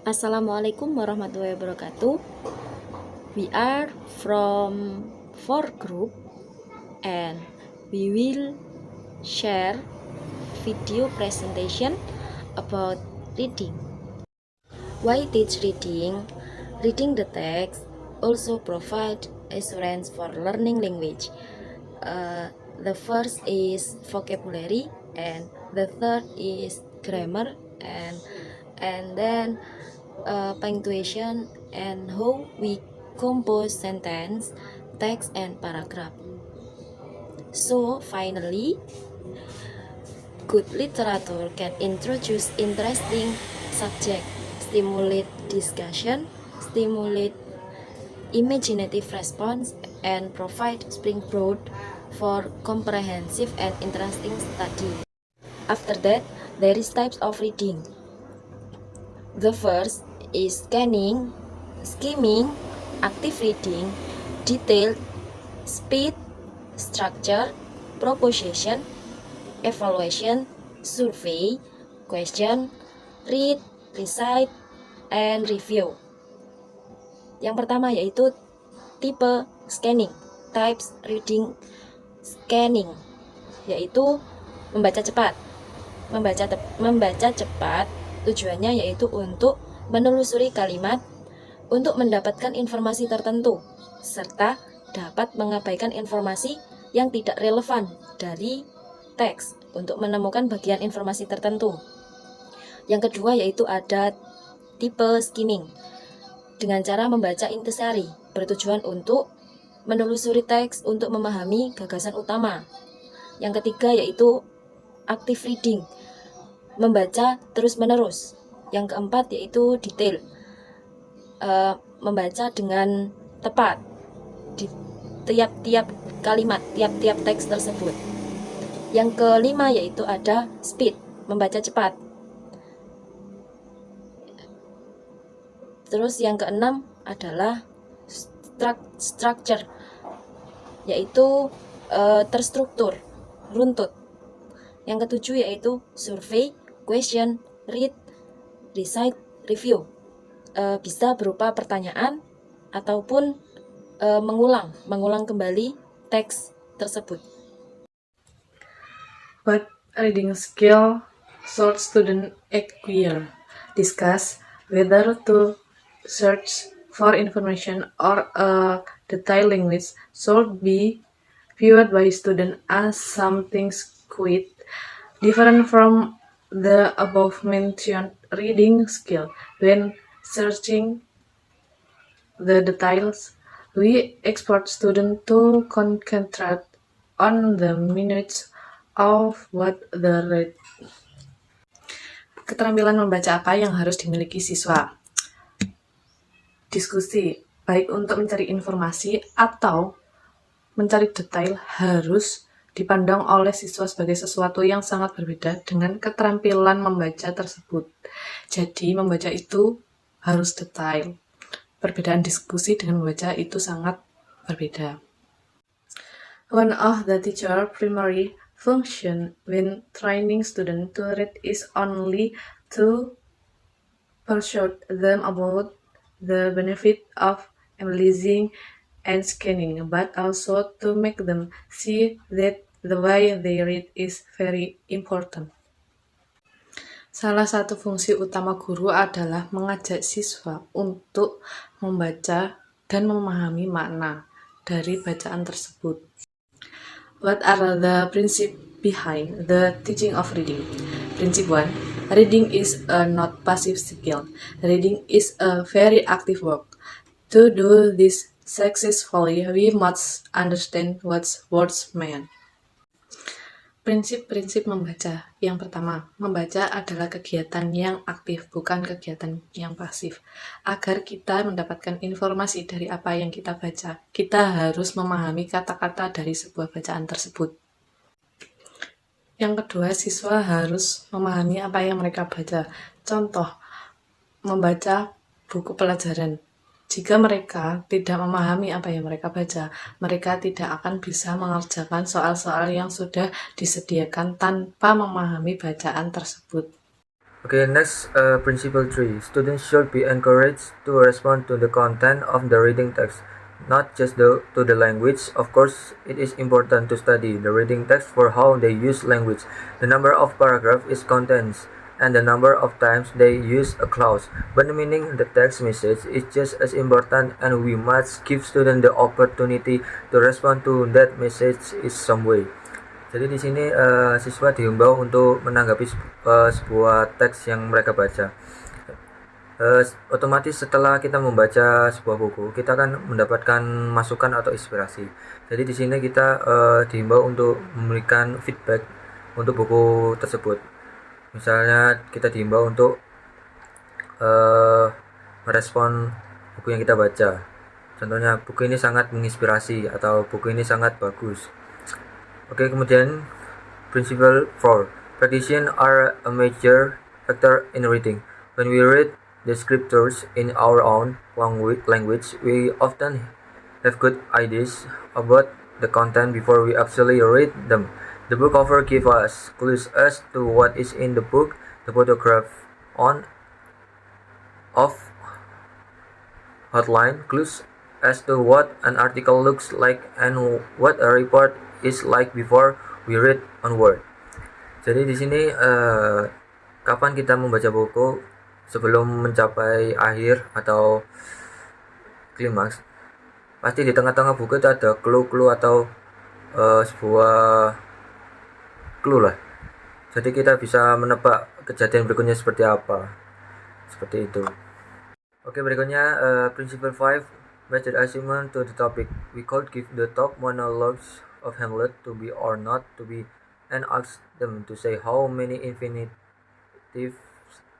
Assalamualaikum warahmatullahi wabarakatuh. We are from 4 group and we will share video presentation about reading. Why teach reading? Reading the text also provide assurance for learning language. The first is vocabulary and the third is grammar and then punctuation and how we compose sentence, text and paragraph. So finally, good literature can introduce interesting subject, stimulate discussion, stimulate imaginative response, and provide springboard for comprehensive and interesting study. After that, there is types of reading. The first is scanning, skimming, active reading, detailed, speed, structure, proposition, evaluation, survey, question, read, recite, and review. Yang pertama yaitu tipe scanning, types reading scanning, yaitu membaca cepat. Membaca cepat tujuannya yaitu untuk menelusuri kalimat, untuk mendapatkan informasi tertentu, serta dapat mengabaikan informasi yang tidak relevan dari teks untuk menemukan bagian informasi tertentu. Yang kedua yaitu ada tipe skimming, dengan cara membaca intisari, bertujuan untuk menelusuri teks untuk memahami gagasan utama. Yang ketiga yaitu active reading, membaca terus-menerus. Yang keempat yaitu detail, membaca dengan tepat di tiap-tiap kalimat, tiap-tiap teks tersebut. Yang kelima yaitu ada speed, membaca cepat. Terus yang keenam adalah structure, yaitu terstruktur, runtut. Yang ketujuh yaitu survey, question, read, recite, review. Bisa berupa pertanyaan ataupun mengulang kembali teks tersebut. What reading skill should student acquire? Discuss whether to search for information or a detailed language should be viewed by student as something quite different from the above-mentioned reading skill. When searching the details, we expect students to concentrate on the minutes of what they read. Keterampilan membaca apa yang harus dimiliki siswa? Diskusi, baik untuk mencari informasi atau mencari detail, harus dipandang oleh siswa sebagai sesuatu yang sangat berbeda dengan keterampilan membaca tersebut. Jadi membaca itu harus detail. Perbedaan diskusi dengan membaca itu sangat berbeda. One of the teacher primary function when training students to read is only to persuade them about the benefit of analyzing and scanning, but also to make them see that the way they read is very important. Salah satu fungsi utama guru adalah mengajak siswa untuk membaca dan memahami makna dari bacaan tersebut. What are the principles behind the teaching of reading? Principle 1. Reading is a not passive skill. Reading is a very active work. To do this successfully, we must understand what words mean. Prinsip-prinsip membaca. Yang pertama, membaca adalah kegiatan yang aktif, bukan kegiatan yang pasif. Agar kita mendapatkan informasi dari apa yang kita baca, kita harus memahami kata-kata dari sebuah bacaan tersebut. Yang kedua, siswa harus memahami apa yang mereka baca. Contoh, membaca buku pelajaran. Jika mereka tidak memahami apa yang mereka baca, mereka tidak akan bisa mengerjakan soal-soal yang sudah disediakan tanpa memahami bacaan tersebut. Okay, next, principle 3. Students should be encouraged to respond to the content of the reading text, not just to the language. Of course, it is important to study the reading text for how they use language. The number of paragraph is contents, and the number of times they use a clause. But the meaning of the text message is just as important, and we must give students the opportunity to respond to that message in some way. Jadi di sini siswa dihimbau untuk menanggapi sebuah teks yang mereka baca. Otomatis setelah kita membaca sebuah buku, kita akan mendapatkan masukan atau inspirasi. Jadi di sini kita dihimbau untuk memberikan feedback untuk buku tersebut. Misalnya kita dihimbau untuk merespon buku yang kita baca. Contohnya, buku ini sangat menginspirasi atau buku ini sangat bagus. Oke, kemudian principle 4. Prediction are a major factor in reading. When we read the scriptures in our own language, we often have good ideas about the content before we actually read them. The book cover gives us clues as to what is in the book. The photograph of outline clues as to what an article looks like and what a report is like before we read onward. Jadi di sini kapan kita membaca buku sebelum mencapai akhir atau klimaks, pasti di tengah-tengah buku itu ada clue-clue atau sebuah clue lah. Jadi kita bisa menebak kejadian berikutnya seperti apa. Seperti itu. Oke, berikutnya principle 5, method assignment to the topic. We could give the top monologues of Hamlet to be or not to be and ask them to say how many infinitives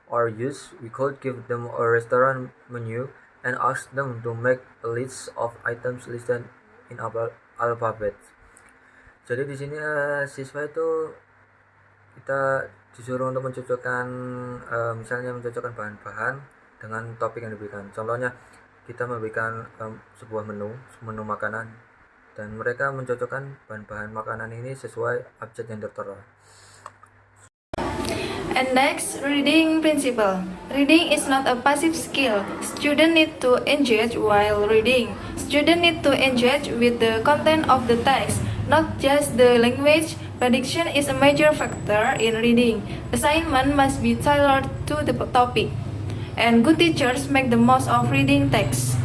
are used. We could give them a restaurant menu and ask them to make a list of items listed in alphabet. Jadi di sini siswa itu kita disuruh untuk mencocokkan misalnya mencocokkan bahan-bahan dengan topik yang diberikan. Contohnya kita memberikan sebuah menu makanan, dan mereka mencocokkan bahan-bahan makanan ini sesuai objek yang tertera. And next, reading principle. Reading is not a passive skill. Students need to engage while reading. Students need to engage with the content of the text, not just the language. Prediction is a major factor in reading. Assignment must be tailored to the topic. And good teachers make the most of reading text.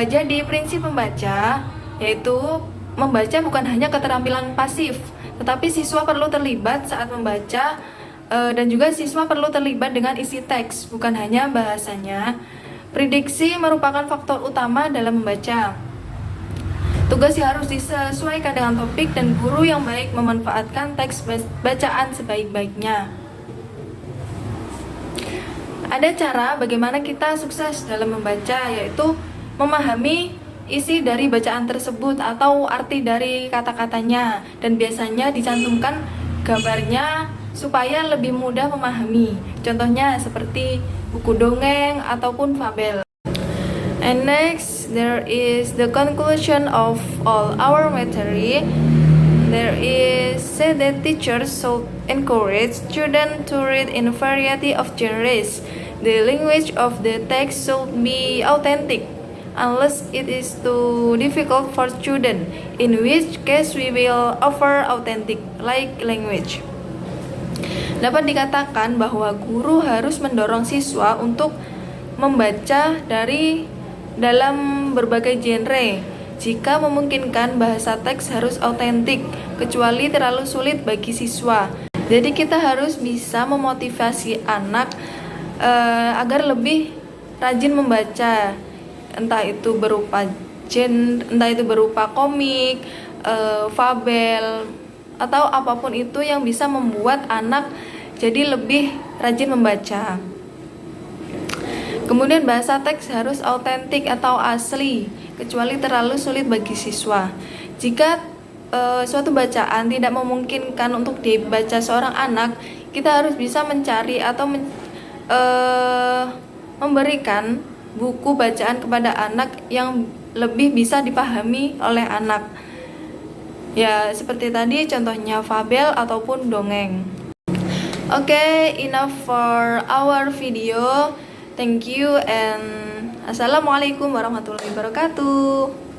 Jadi prinsip membaca yaitu membaca bukan hanya keterampilan pasif, tetapi siswa perlu terlibat saat membaca dan juga siswa perlu terlibat dengan isi teks, bukan hanya bahasanya. Prediksi merupakan faktor utama dalam membaca. Tugas harus disesuaikan dengan topik dan guru yang baik memanfaatkan teks bacaan sebaik-baiknya. Ada cara bagaimana kita sukses dalam membaca, yaitu memahami isi dari bacaan tersebut atau arti dari kata-katanya, dan biasanya dicantumkan gambarnya supaya lebih mudah memahami. Contohnya seperti buku dongeng ataupun fabel. And next, there is the conclusion of all our material. There is said that teachers should encourage students to read in a variety of genres. The language of the text should be authentic, unless it is too difficult for students, in which case we will offer authentic like language. Dapat dikatakan bahwa guru harus mendorong siswa untuk membaca dalam berbagai genre. Jika memungkinkan, bahasa teks harus autentik, kecuali terlalu sulit bagi siswa. Jadi kita harus bisa memotivasi anak agar lebih rajin membaca, entah itu berupa komik, fabel, atau apapun itu yang bisa membuat anak jadi lebih rajin membaca. Kemudian bahasa teks harus autentik atau asli, kecuali terlalu sulit bagi siswa. Jika suatu bacaan tidak memungkinkan untuk dibaca seorang anak, kita harus bisa mencari atau memberikan buku bacaan kepada anak yang lebih bisa dipahami oleh anak. Ya, seperti tadi contohnya fabel ataupun dongeng. Okay, enough for our video. Thank you and assalamualaikum warahmatullahi wabarakatuh.